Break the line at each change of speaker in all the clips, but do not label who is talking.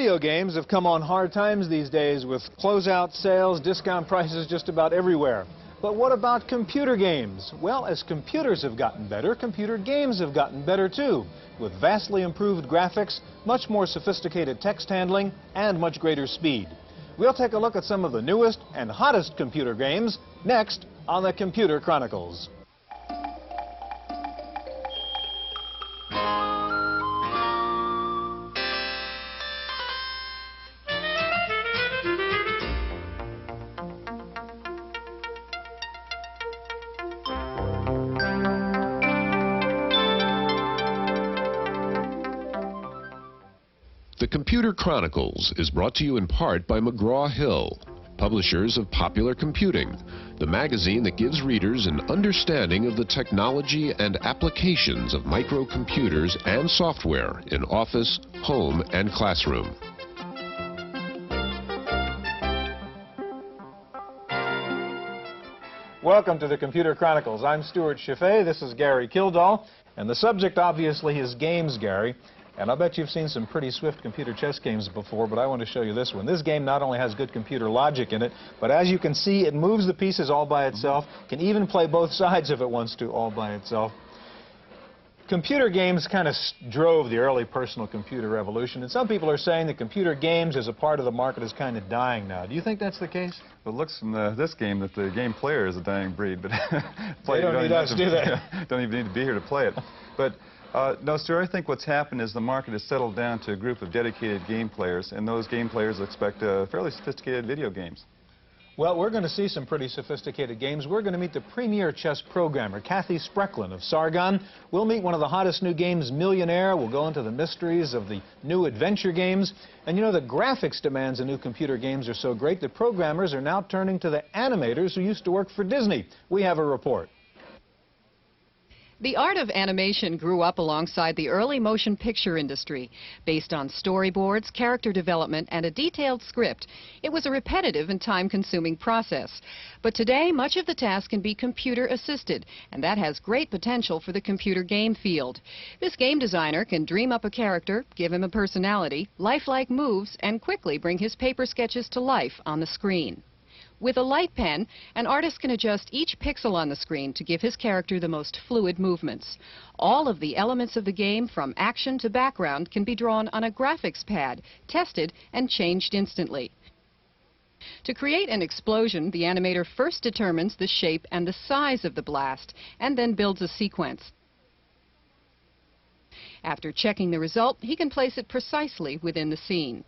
Video games have come on hard times these days with closeout sales, discount prices just about everywhere. But what about computer games? Well, as computers have gotten better, computer games have gotten better too, with vastly improved graphics, much more sophisticated text handling, and much greater speed. We'll take a look at some of the newest and hottest computer games next on the Computer Chronicles.
The Computer Chronicles is brought to you in part by McGraw-Hill, publishers of Popular Computing, the magazine that gives readers an understanding of the technology and applications of microcomputers and software in office, home, and classroom.
Welcome to the Computer Chronicles. I'm Stuart Chaffee, this is Gary Kildall, and the subject obviously is games, Gary. And I'll bet you've seen some pretty swift computer chess games before, but I want to show you this one. This game not only has good computer logic in it, but as you can see, it moves the pieces all by itself, can even play both sides if it wants to all by itself. Computer games kind of drove the early personal computer revolution, and some people are saying that computer games as a part of the market is kind of dying now. Do you think that's the case?
Well, it looks from this game that the game player is a dying breed, but
they don't need us, do they?
Don't even need to be here to play it. But no, Stuart, I think what's happened is the market has settled down to a group of dedicated game players, and those game players expect fairly sophisticated video games.
Well, we're going to see some pretty sophisticated games. We're going to meet the premier chess programmer, Kathe Spracklen of Sargon. We'll meet one of the hottest new games, Millionaire. We'll go into the mysteries of the new adventure games. And you know, the graphics demands of new computer games are so great that programmers are now turning to the animators who used to work for Disney. We have a report.
The art of animation grew up alongside the early motion picture industry. Based on storyboards, character development, and a detailed script, it was a repetitive and time-consuming process. But today, much of the task can be computer-assisted, and that has great potential for the computer game field. This game designer can dream up a character, give him a personality, lifelike moves, and quickly bring his paper sketches to life on the screen. With a light pen, an artist can adjust each pixel on the screen to give his character the most fluid movements. All of the elements of the game, from action to background, can be drawn on a graphics pad, tested, and changed instantly. To create an explosion, the animator first determines the shape and the size of the blast, and then builds a sequence. After checking the result, he can place it precisely within the scene.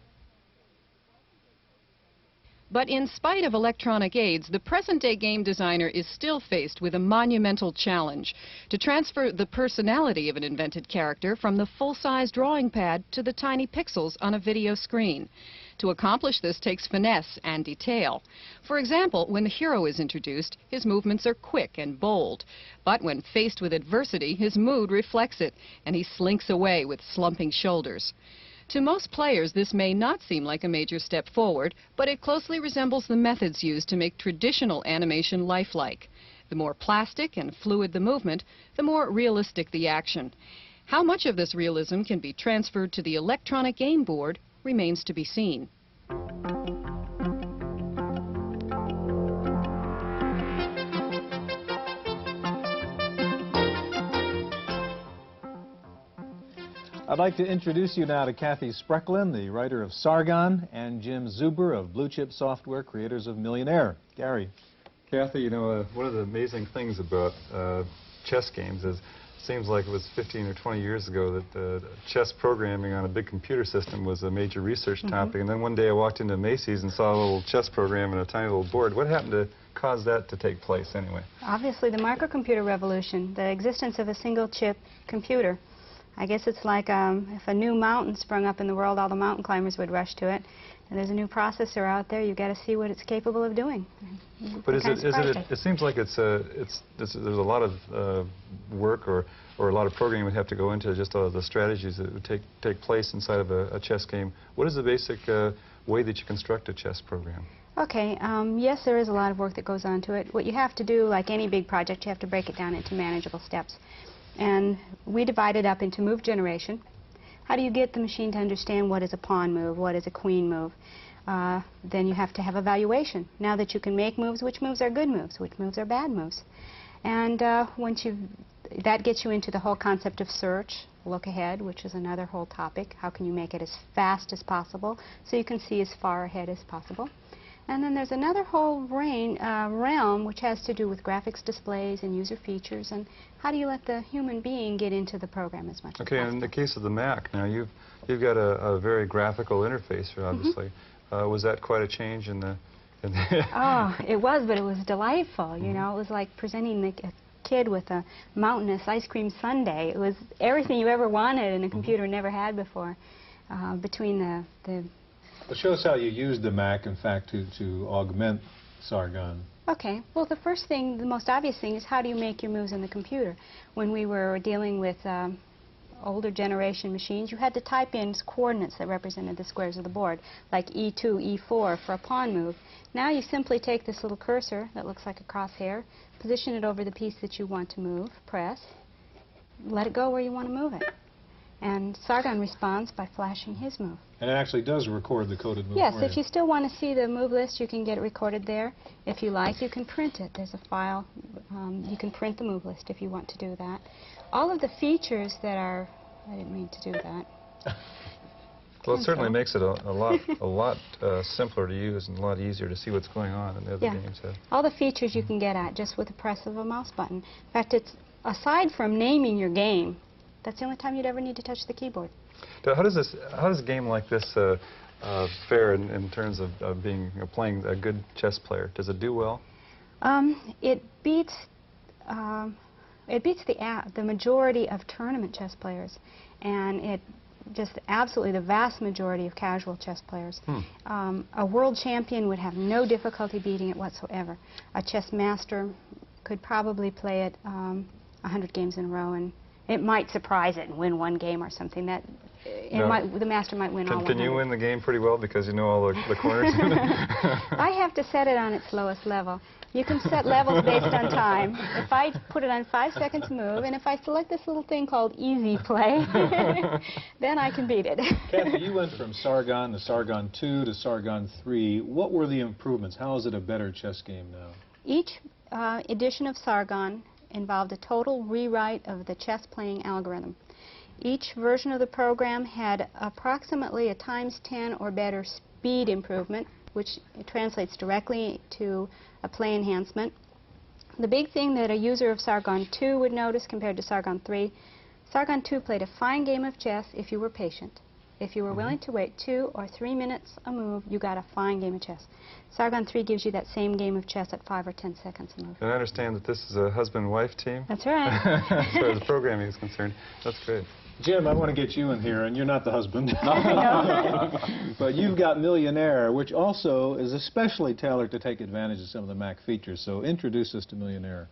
But in spite of electronic aids, the present-day game designer is still faced with a monumental challenge: to transfer the personality of an invented character from the full-size drawing pad to the tiny pixels on a video screen. To accomplish this takes finesse and detail. For example, when the hero is introduced, his movements are quick and bold. But when faced with adversity, his mood reflects it, and he slinks away with slumping shoulders. To most players, this may not seem like a major step forward, but it closely resembles the methods used to make traditional animation lifelike. The more plastic and fluid the movement, the more realistic the action. How much of this realism can be transferred to the electronic game board remains to be seen.
I'd like to introduce you now to Kathe Spracklen, the writer of Sargon, and Jim Zuber of Blue Chip Software, creators of Millionaire. Gary.
Kathe, you know, one of the amazing things about chess games is it seems like it was 15 or 20 years ago that chess programming on a big computer system was a major research topic. And then one day I walked into Macy's and saw a little chess program and a tiny little board. What happened to cause that to take place anyway?
Obviously, the microcomputer revolution, the existence of a single chip computer. I guess it's like if a new mountain sprung up in the world, all the mountain climbers would rush to it. And there's a new processor out there. You've got to see what it's capable of doing.
But it seems like there's a lot of work or a lot of programming would have to go into just all the strategies that would take place inside of a chess game. What is the basic way that you construct a chess program?
Okay, yes, there is a lot of work that goes on to it. What you have to do, like any big project, you have to break it down into manageable steps. And we divide it up into move generation, How do you get the machine to understand what is a pawn move, what is a queen move? Then you have to have evaluation. Now that you can make moves, which moves are good moves, which moves are bad moves. And that gets you into the whole concept of search, look ahead, which is another whole topic. How can you make it as fast as possible so you can see as far ahead as possible? And then there's another whole realm which has to do with graphics displays and user features, and how do you let the human being get into the program as much as possible.
Okay, in the case of the Mac, now you've got a very graphical interface here, obviously. Was that quite a change in the...
Oh, it was, but it was delightful. You know, it was like presenting a kid with a mountainous ice cream sundae. It was everything you ever wanted and a computer never had before. Between the
Well, show us how you used the Mac, in fact, to augment Sargon.
Okay. Well, the first thing, the most obvious thing, is how do you make your moves in the computer? When we were dealing with older generation machines, you had to type in coordinates that represented the squares of the board, like E2, E4 for a pawn move. Now you simply take this little cursor that looks like a crosshair, position it over the piece that you want to move, press, let it go where you want to move it. And Sargon responds by flashing his move.
And it actually does record the coded move.
Yes,
for
if you still want to see the move list, you can get it recorded there. If you like, you can print it. There's a file. You can print the move list if you want to do that. All of the features that are... I didn't mean to do that.
Well, it certainly makes it a lot simpler to use and a lot easier to see what's going on in the other games.
All the features you can get at just with the press of a mouse button. In fact, it's aside from naming your game, that's the only time you'd ever need to touch the keyboard.
How does a game like this fare in terms of playing a good chess player? Does it do well?
It beats the majority of tournament chess players, and it just absolutely the vast majority of casual chess players. A world champion would have no difficulty beating it whatsoever. A chess master could probably play it 100 games in a row, and it might surprise it and win one game or something. That the master might win all 100.
Can you win the game pretty well because you know all the corners?
I have to set it on its lowest level. You can set levels based on time. If I put it on 5 seconds move, and if I select this little thing called easy play, then I can beat it.
Kathe, you went from Sargon to Sargon 2 to Sargon 3. What were the improvements? How is it a better chess game now?
Each edition of Sargon involved a total rewrite of the chess playing algorithm. Each version of the program had approximately a ×10 or better speed improvement, which translates directly to a play enhancement. The big thing that a user of Sargon 2 would notice compared to Sargon 3, Sargon 2 played a fine game of chess if you were patient. If you were willing to wait 2 or 3 minutes a move, you got a fine game of chess. Sargon 3 gives you that same game of chess at 5 or 10 seconds a move.
And I understand that this is a husband-wife team?
That's right.
As far as the programming is concerned. That's great.
Jim, I want to get you in here, and you're not the husband.
No.
But you've got Millionaire, which also is especially tailored to take advantage of some of the Mac features. So introduce us to Millionaire.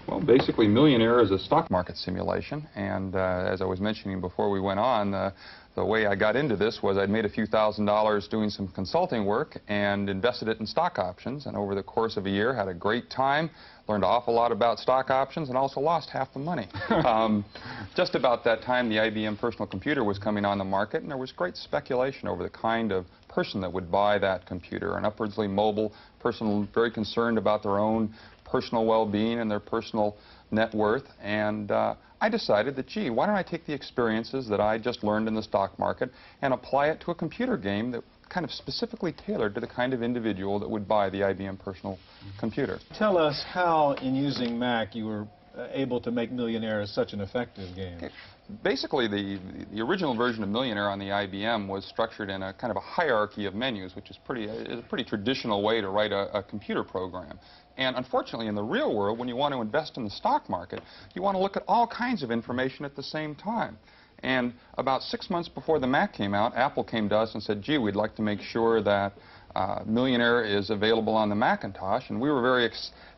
Well, basically, Millionaire is a stock market simulation, and as I was mentioning before we went on, the way I got into this was I'd made a few $1,000s doing some consulting work and invested it in stock options, and over the course of a year had a great time, learned an awful lot about stock options, and also lost half the money. Just about that time, the IBM personal computer was coming on the market, and there was great speculation over the kind of person that would buy that computer, an upwardsly mobile person very concerned about their own personal well-being and their personal net worth, and I decided that, gee, why don't I take the experiences that I just learned in the stock market and apply it to a computer game that kind of specifically tailored to the kind of individual that would buy the IBM personal computer.
Tell us how, in using Mac, you were able to make Millionaire such an effective game.
Okay. Basically, the original version of Millionaire on the IBM was structured in a kind of a hierarchy of menus, which is a pretty traditional way to write a computer program. And unfortunately, in the real world, when you want to invest in the stock market, you want to look at all kinds of information at the same time. And about 6 months before the Mac came out, Apple came to us and said, gee, we'd like to make sure that Millionaire is available on the Macintosh, and we were very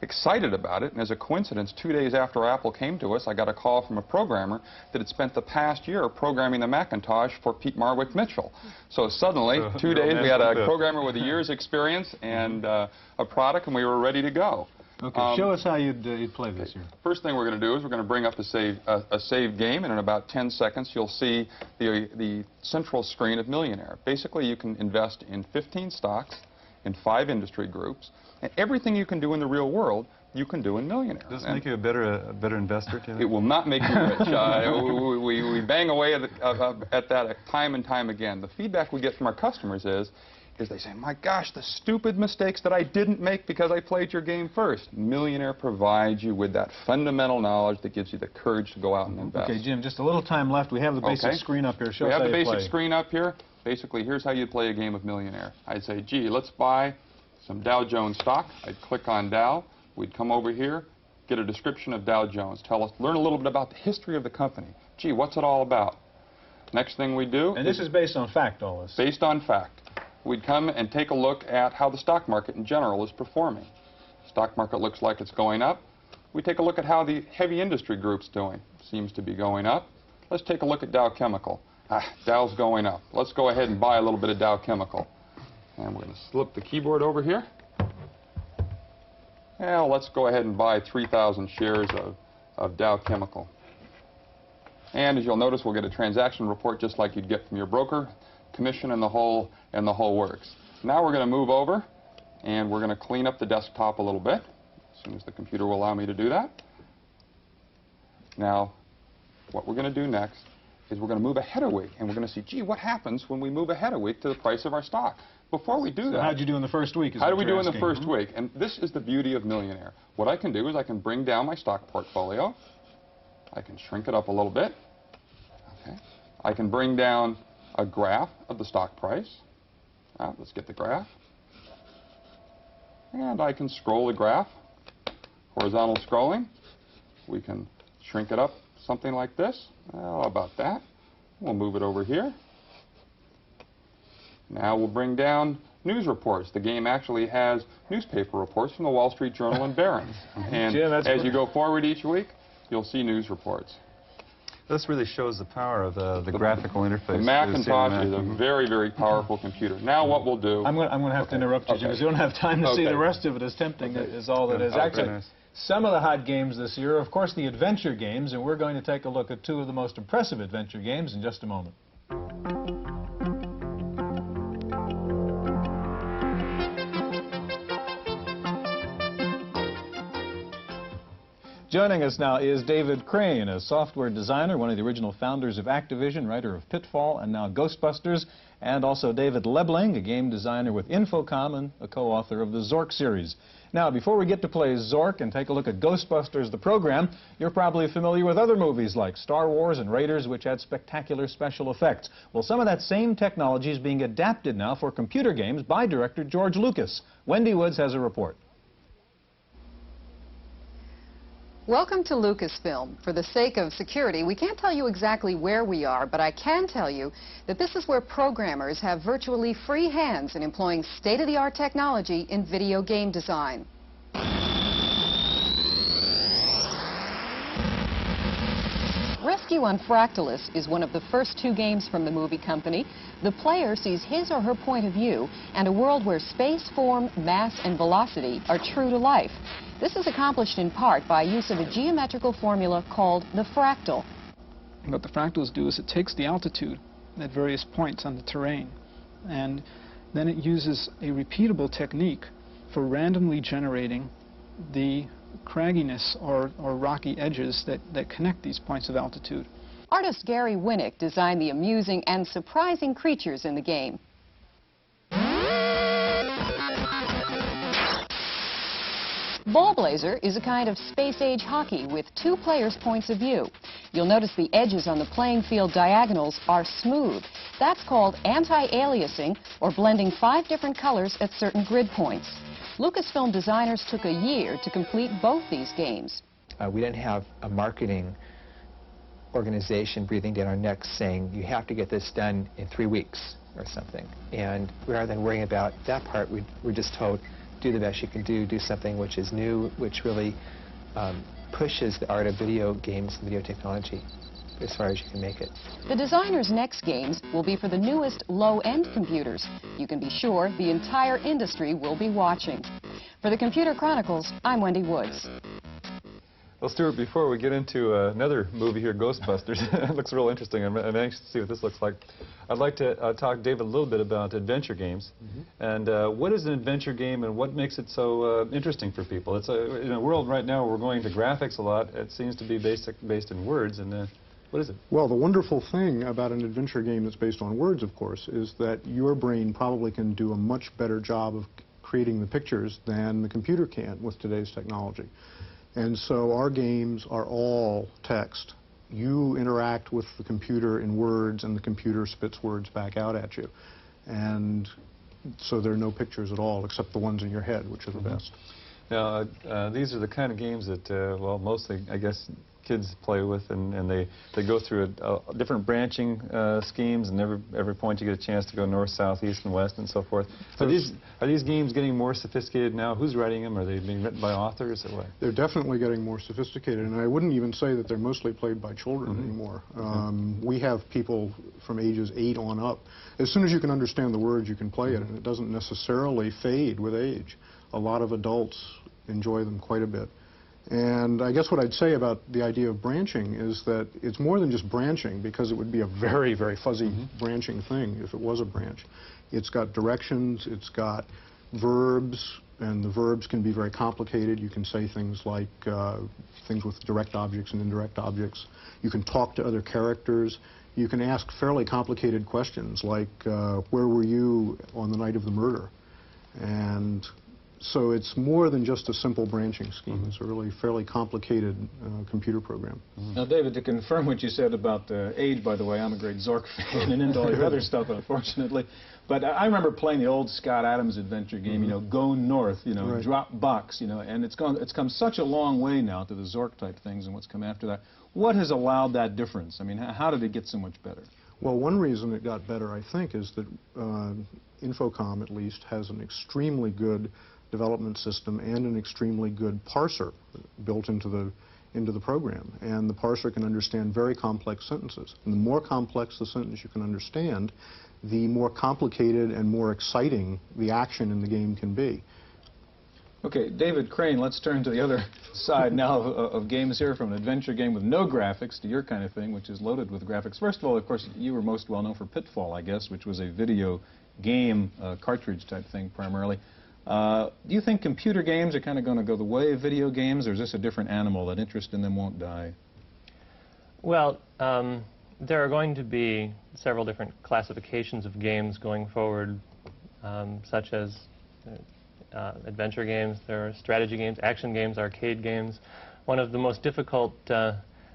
excited about it. And as a coincidence, 2 days after Apple came to us, I got a call from a programmer that had spent the past year programming the Macintosh for Pete Marwick Mitchell. So suddenly, 2 days, we had a programmer with a year's experience and a product, and we were ready to go.
Okay, show us how you'd play this here.
First thing we're going to do is we're going to bring up a save game, and in about 10 seconds you'll see the central screen of Millionaire. Basically, you can invest in 15 stocks in 5 industry groups, and everything you can do in the real world, you can do in Millionaire.
Does this make you a better investor, too?
It will not make you rich. We bang away at that time and time again. The feedback we get from our customers is they say, my gosh, the stupid mistakes that I didn't make because I played your game first. Millionaire provides you with that fundamental knowledge that gives you the courage to go out and invest.
Okay, Jim, just a little time left. We have the basic screen up here. Show us how you play.
We have the basic screen up here. Basically, here's how you play a game of Millionaire. I'd say, gee, let's buy some Dow Jones stock. I'd click on Dow. We'd come over here, get a description of Dow Jones. Learn a little bit about the history of the company. Gee, what's it all about? Next thing we do...
And this is based on fact, all this.
Based on fact. We'd come and take a look at how the stock market in general is performing. Stock market looks like it's going up. We take a look at how the heavy industry group's doing. Seems to be going up. Let's take a look at Dow Chemical. Dow's going up. Let's go ahead and buy a little bit of Dow Chemical. And we're going to slip the keyboard over here. Well, let's go ahead and buy 3,000 shares of Dow Chemical. And as you'll notice, we'll get a transaction report just like you'd get from your broker, commission and the whole works. Now we're going to move over and we're going to clean up the desktop a little bit as soon as the computer will allow me to do that. Now, what we're going to do next is we're going to move ahead a week, and we're going to see, gee, what happens when we move ahead a week to the price of our stock? Before we do that...
How'd you do in the first week?
How do we do in the first week? And this is the beauty of Millionaire. What I can do is I can bring down my stock portfolio. I can shrink it up a little bit. Okay. I can bring down a graph of the stock price. Let's get the graph. And I can scroll the graph. Horizontal scrolling. We can shrink it up something like this. How about that? We'll move it over here. Now we'll bring down news reports. The game actually has newspaper reports from the Wall Street Journal and Barron's. And
Jim,
as you go forward each week, you'll see news reports.
This really shows the power of the graphical interface.
The Macintosh is a very, very powerful computer. Now what we'll do...
I'm going to have to interrupt you, Jim, because you don't have time to see the rest of it. As tempting as all that is. Actually, some of the hot games this year are, of course, the adventure games, and we're going to take a look at 2 of the most impressive adventure games in just a moment. Joining us now is David Crane, a software designer, one of the original founders of Activision, writer of Pitfall and now Ghostbusters, and also David Lebling, a game designer with Infocom and a co-author of the Zork series. Now, before we get to play Zork and take a look at Ghostbusters, the program, you're probably familiar with other movies like Star Wars and Raiders, which had spectacular special effects. Well, some of that same technology is being adapted now for computer games by director George Lucas. Wendy Woods has a report.
Welcome to Lucasfilm. For the sake of security, we can't tell you exactly where we are, but I can tell you that this is where programmers have virtually free hands in employing state-of-the-art technology in video game design. Rescue on Fractalus is one of the first 2 games from the movie company. The player sees his or her point of view and a world where space, form, mass, and velocity are true to life. This is accomplished in part by use of a geometrical formula called the fractal.
What the fractals do is it takes the altitude at various points on the terrain, and then it uses a repeatable technique for randomly generating the cragginess or rocky edges that connect these points of altitude.
Artist Gary Winnick designed the amusing and surprising creatures in the game. Ballblazer is a kind of space-age hockey with 2 players' points of view. You'll notice the edges on the playing field diagonals are smooth. That's called anti-aliasing, or blending 5 different colors at certain grid points. Lucasfilm designers took a year to complete both these games.
We didn't have a marketing organization breathing down our necks saying, you have to get this done in 3 weeks or something. And rather than worrying about that part, we're just told, do the best you can do something which is new, which really pushes the art of video games and video technology as far as you can make it.
The designers' next games will be for the newest low-end computers. You can be sure the entire industry will be watching. For the Computer Chronicles, I'm Wendy Woods.
Well, Stuart, before we get into another movie here, Ghostbusters, it looks real interesting. I'm anxious to see what this looks like. I'd like to talk, David, a little bit about adventure games. And what is an adventure game and what makes it so interesting for people? It's in a world right now where we're going to graphics a lot. It seems to be based in words. And what is it?
Well, the wonderful thing about an adventure game that's based on words, of course, is that your brain probably can do a much better job of creating the pictures than the computer can with today's technology. And so our games are all text. You interact with the computer in words, and the computer spits words back out at you. And so there are no pictures at all, except the ones in your head, which are the best.
Now, these are the kind of games that, well, mostly, I guess, kids play with, and they go through different branching schemes, and every point you get a chance to go north, south, east, and west, and so forth. Are these games getting more sophisticated now? Who's writing them? Are they being written by authors or what?
They're definitely getting more sophisticated, and I wouldn't even say that they're mostly played by children anymore. We have people from ages 8 on up. As soon as you can understand the words, you can play it, and it doesn't necessarily fade with age. A lot of adults enjoy them quite a bit. And I guess what I'd say about the idea of branching is that it's more than just branching, because it would be a very, very fuzzy branching thing if it was a branch. It's got directions, it's got verbs, and the verbs can be very complicated. You can say things like things with direct objects and indirect objects. You can talk to other characters. You can ask fairly complicated questions like, where were you on the night of the murder? And so it's more than just a simple branching scheme. It's a really fairly complicated computer program.
Now, David, to confirm what you said about age, by the way, I'm a great Zork fan and into all your other stuff, unfortunately. But I remember playing the old Scott Adams adventure game, you know, Go North, you know, Drop Box, you know, and it's come such a long way now to the Zork type things and what's come after that. What has allowed that difference? I mean, how did it get so much better?
Well, one reason it got better, I think, is that Infocom, at least, has an extremely good development system and an extremely good parser built into the program. And the parser can understand very complex sentences. And the more complex the sentence you can understand, the more complicated and more exciting the action in the game can be.
Okay, David Crane, let's turn to the other side now of games here, from an adventure game with no graphics to your kind of thing, which is loaded with graphics. First of all, of course, you were most well known for Pitfall, I guess, which was a video game cartridge type thing primarily. Do you think computer games are kind of going to go the way of video games, or is this a different animal that interest in them won't die?
Well, there are going to be several different classifications of games going forward, such as adventure games, there are strategy games, action games, arcade games. One of the most difficult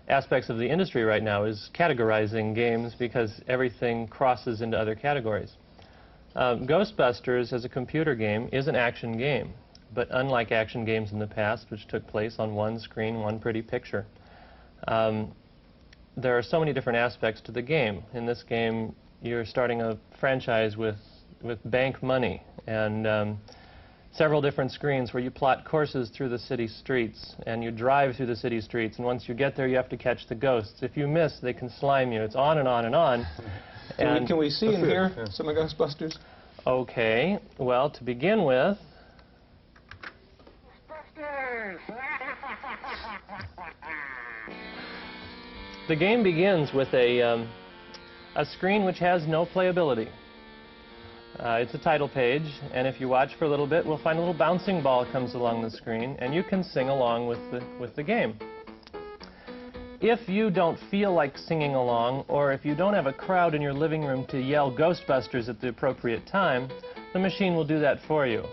aspects of the industry right now is categorizing games, because everything crosses into other categories. Ghostbusters, as a computer game, is an action game, but unlike action games in the past, which took place on one screen, one pretty picture, there are so many different aspects to the game. In this game, you're starting a franchise with bank money and several different screens where you plot courses through the city streets, and you drive through the city streets, and once you get there, you have to catch the ghosts. If you miss, they can slime you. It's on and on and on.
Can we see and hear some of Ghostbusters?
Okay, well, to begin with, the game begins with a screen which has no playability. It's a title page, and if you watch for a little bit, we'll find a little bouncing ball comes along the screen, and you can sing along with the game. If you don't feel like singing along, or if you don't have a crowd in your living room to yell Ghostbusters at the appropriate time, the machine will do that for you.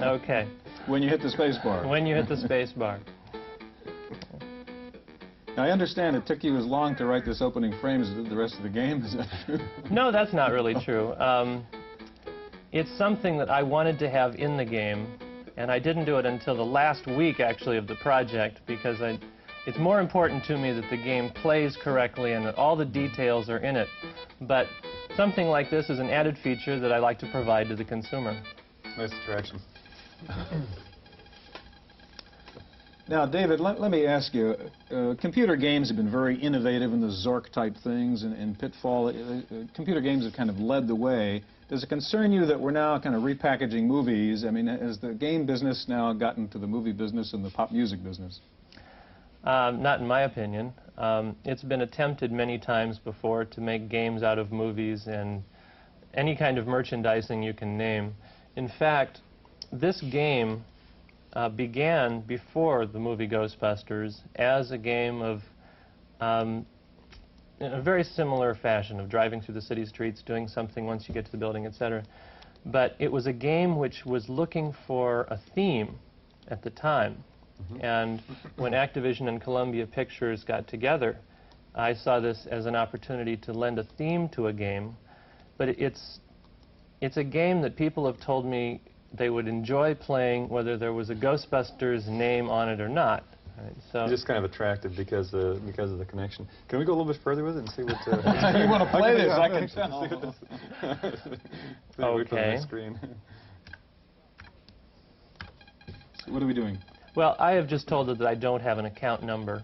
Okay.
When you hit the space bar.
When you hit the space bar.
Now, I understand it took you as long to write this opening frame as it did the rest of the game. Is that true?
No, that's not really true. It's something that I wanted to have in the game, and I didn't do it until the last week, actually, of the project, because it's more important to me that the game plays correctly and that all the details are in it. But something like this is an added feature that I like to provide to the consumer.
Nice attraction.
Now, David, let me ask you, computer games have been very innovative in the Zork type things and Pitfall. Computer games have kind of led the way. Does it concern you that we're now kind of repackaging movies? I mean, has the game business now gotten to the movie business and the pop music business?
Not in my opinion. It's been attempted many times before to make games out of movies and any kind of merchandising you can name. In fact, this game began before the movie Ghostbusters as a game of in a very similar fashion of driving through the city streets, doing something once you get to the building, etc. But it was a game which was looking for a theme at the time. And when Activision and Columbia Pictures got together, I saw this as an opportunity to lend a theme to a game. But it's a game that people have told me they would enjoy playing whether there was a Ghostbusters name on it or not. Right, so
Just kind of attractive because of the connection. Can we go a little bit further with it and see what...
You want to play this? I can tell.
Okay.
Screen.
So what are we doing?
Well, I have just told it that I don't have an account number.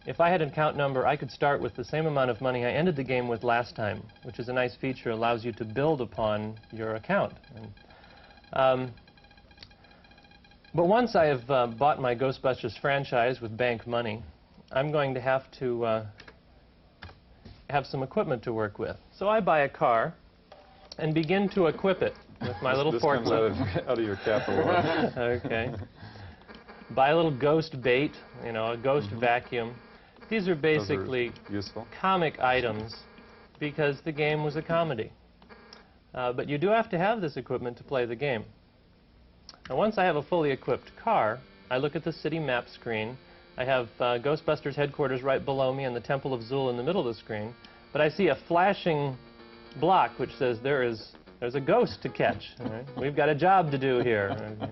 If I had an account number, I could start with the same amount of money I ended the game with last time, which is a nice feature, allows you to build upon your account. But once I have bought my Ghostbusters franchise with bank money, I'm going to have some equipment to work with. So I buy a car and begin to equip it with my little forklift.
This comes out of your capital.
Okay. Buy a little ghost bait, you know, a ghost vacuum. These are basically
useful
comic items because the game was a comedy. But you do have to have this equipment to play the game. Now, once I have a fully equipped car, I look at the city map screen. I have Ghostbusters headquarters right below me and the Temple of Zul in the middle of the screen. But I see a flashing block which says there's a ghost to catch. Right? We've got a job to do here. Okay.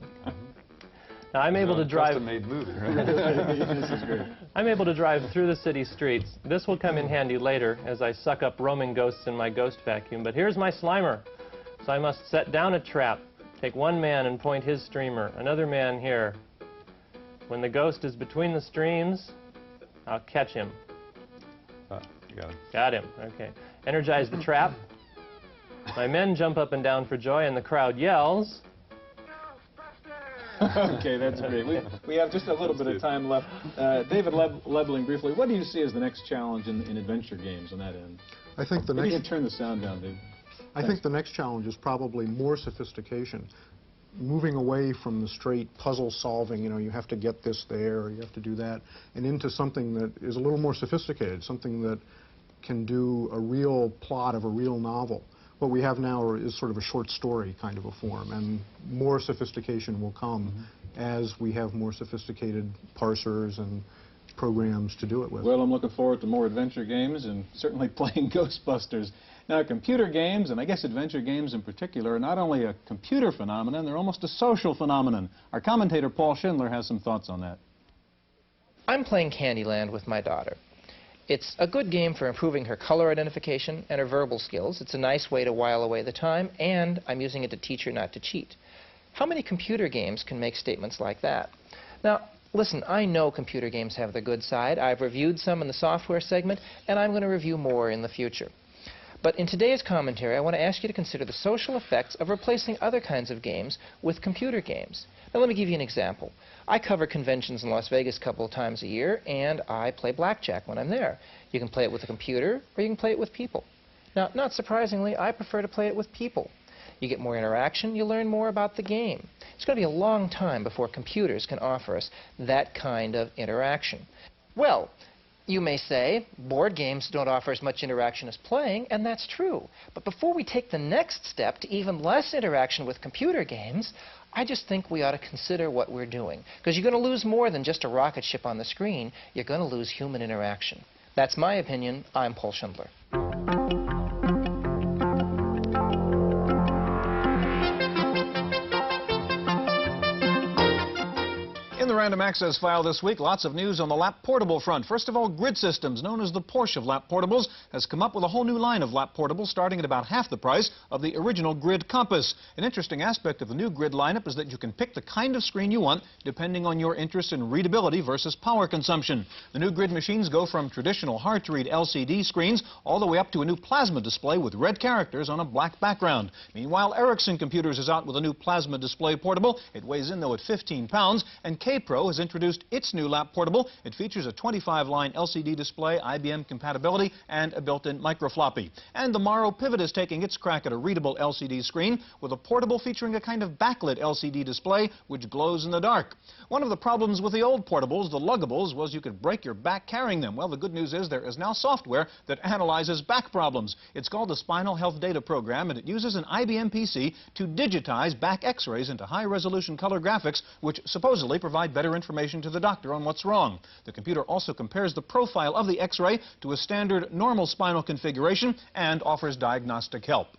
Now, I'm able to drive...
Custom-made movie, right?
This is great.
I'm able to drive through the city streets. This will come in handy later as I suck up roaming ghosts in my ghost vacuum. But here's my Slimer. So I must set down a trap, take one man and point his streamer, another man here. When the ghost is between the streams, I'll catch him.
You got him.
Got him. Okay. Energize the trap. My men jump up and down for joy, and the crowd yells.
Okay, that's great. We have just a little bit of time left. David Lebling, briefly, what do you see as the next challenge in adventure games on that end?
I think the
Maybe
next...
turn the sound down, Dave.
I think the next challenge is probably more sophistication. Moving away from the straight puzzle solving, you know, you have to get this there, or you have to do that, and into something that is a little more sophisticated, something that can do a real plot of a real novel. What we have now is sort of a short story kind of a form, and more sophistication will come as we have more sophisticated parsers and programs to do it with.
Well, I'm looking forward to more adventure games and certainly playing Ghostbusters. Now, computer games, and I guess adventure games in particular, are not only a computer phenomenon, they're almost a social phenomenon. Our commentator, Paul Schindler, has some thoughts on that.
I'm playing Candyland with my daughter. It's a good game for improving her color identification and her verbal skills. It's a nice way to while away the time, and I'm using it to teach her not to cheat. How many computer games can make statements like that? Now, listen, I know computer games have their good side. I've reviewed some in the software segment, and I'm going to review more in the future. But in today's commentary, I want to ask you to consider the social effects of replacing other kinds of games with computer games. Now, let me give you an example. I cover conventions in Las Vegas a couple of times a year, and I play blackjack when I'm there. You can play it with a computer, or you can play it with people. Now, not surprisingly, I prefer to play it with people. You get more interaction, you learn more about the game. It's going to be a long time before computers can offer us that kind of interaction. Well, you may say, board games don't offer as much interaction as playing, and that's true. But before we take the next step to even less interaction with computer games, I just think we ought to consider what we're doing. Because you're going to lose more than just a rocket ship on the screen. You're going to lose human interaction. That's my opinion. I'm Paul Schindler.
In the random Program Access File this week, lots of news on the lap portable front. First of all, Grid Systems, known as the Porsche of lap portables, has come up with a whole new line of lap portables starting at about half the price of the original Grid Compass. An interesting aspect of the new Grid lineup is that you can pick the kind of screen you want depending on your interest in readability versus power consumption. The new Grid machines go from traditional hard-to-read LCD screens all the way up to a new plasma display with red characters on a black background. Meanwhile, Ericsson Computers is out with a new plasma display portable. It weighs in, though, at 15 pounds, and K-Pro has introduced its new lap portable. It features a 25-line LCD display, IBM compatibility, and a built-in microfloppy. And the Morrow Pivot is taking its crack at a readable LCD screen with a portable featuring a kind of backlit LCD display which glows in the dark. One of the problems with the old portables, the luggables, was you could break your back carrying them. Well, the good news is there is now software that analyzes back problems. It's called the Spinal Health Data Program, and it uses an IBM PC to digitize back x-rays into high-resolution color graphics, which supposedly provide better information to the doctor on what's wrong. The computer also compares the profile of the x-ray to a standard normal spinal configuration and offers diagnostic help.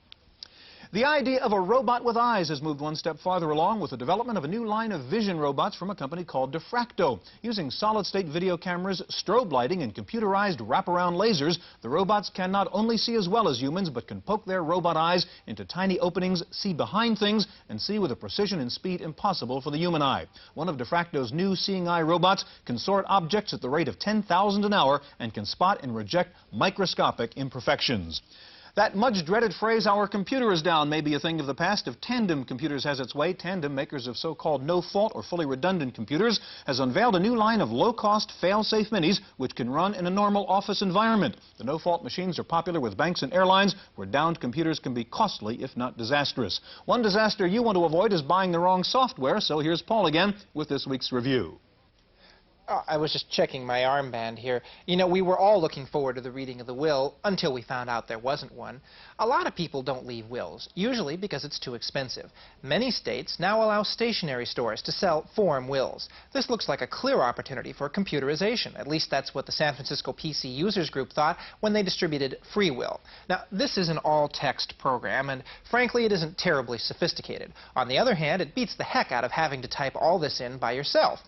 The idea of a robot with eyes has moved one step farther along with the development of a new line of vision robots from a company called Diffracto. Using solid-state video cameras, strobe lighting, and computerized wraparound lasers, the robots can not only see as well as humans, but can poke their robot eyes into tiny openings, see behind things, and see with a precision and speed impossible for the human eye. One of Diffracto's new seeing eye robots can sort objects at the rate of 10,000 an hour and can spot and reject microscopic imperfections. That much-dreaded phrase, "our computer is down," may be a thing of the past if Tandem Computers has its way. Tandem, makers of so-called no-fault or fully redundant computers, has unveiled a new line of low-cost, fail-safe minis which can run in a normal office environment. The no-fault machines are popular with banks and airlines, where downed computers can be costly, if not disastrous. One disaster you want to avoid is buying the wrong software, so here's Paul again with this week's review.
I was just checking my armband here. You know, we were all looking forward to the reading of the will until we found out there wasn't one. A lot of people don't leave wills, usually because it's too expensive. Many states now allow stationery stores to sell form wills. This looks like a clear opportunity for computerization. At least that's what the San Francisco PC Users Group thought when they distributed Free Will. Now, this is an all-text program, and frankly, it isn't terribly sophisticated. On the other hand, it beats the heck out of having to type all this in by yourself.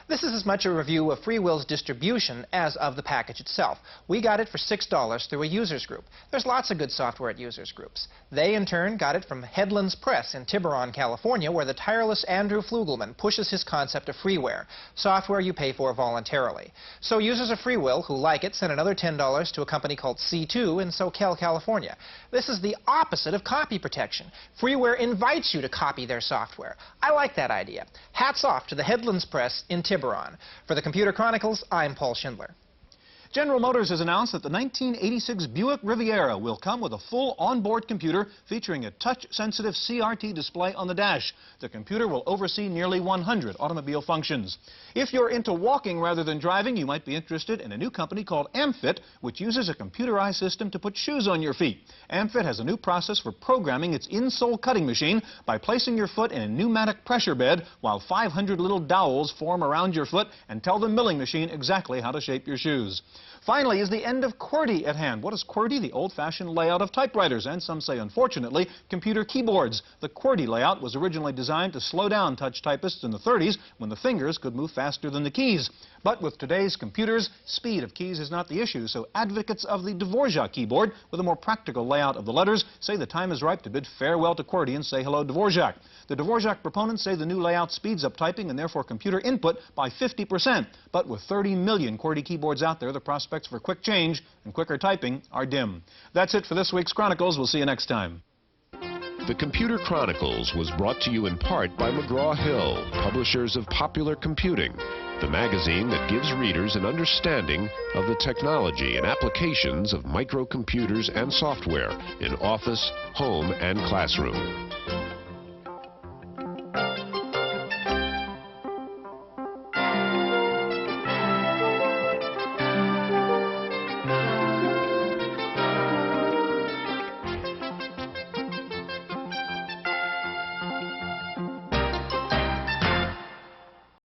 This is as much a review of Free Will's distribution as of the package itself. We got it for $6 through a users group. There's lots of good software at users groups. They, in turn, got it from Headlands Press in Tiburon, California, where the tireless Andrew Flugelman pushes his concept of freeware, software you pay for voluntarily. So users of Free Will who like it sent another $10 to a company called C2 in SoCal, California. This is the opposite of copy protection. Freeware invites you to copy their software. I like that idea. Hats off to the Headlands Press in Tiburon. For the Computer Chronicles, I'm Paul Schindler.
General Motors has announced that the 1986 Buick Riviera will come with a full onboard computer featuring a touch-sensitive CRT display on the dash. The computer will oversee nearly 100 automobile functions. If you're into walking rather than driving, you might be interested in a new company called Amfit, which uses a computerized system to put shoes on your feet. Amfit has a new process for programming its insole cutting machine by placing your foot in a pneumatic pressure bed while 500 little dowels form around your foot and tell the milling machine exactly how to shape your shoes. Finally, is the end of QWERTY at hand. What is QWERTY? The old-fashioned layout of typewriters, and some say, unfortunately, computer keyboards. The QWERTY layout was originally designed to slow down touch typists in the 30s when the fingers could move faster than the keys. But with today's computers, speed of keys is not the issue, so advocates of the Dvorak keyboard, with a more practical layout of the letters, say the time is ripe to bid farewell to QWERTY and say hello Dvorak. The Dvorak proponents say the new layout speeds up typing and therefore computer input by 50%. But with 30 million QWERTY keyboards out there, the prospects for quick change and quicker typing are dim. That's it for this week's Chronicles. We'll see you next time.
The Computer Chronicles was brought to you in part by McGraw-Hill, publishers of Popular Computing, the magazine that gives readers an understanding of the technology and applications of microcomputers and software in office, home, and classroom.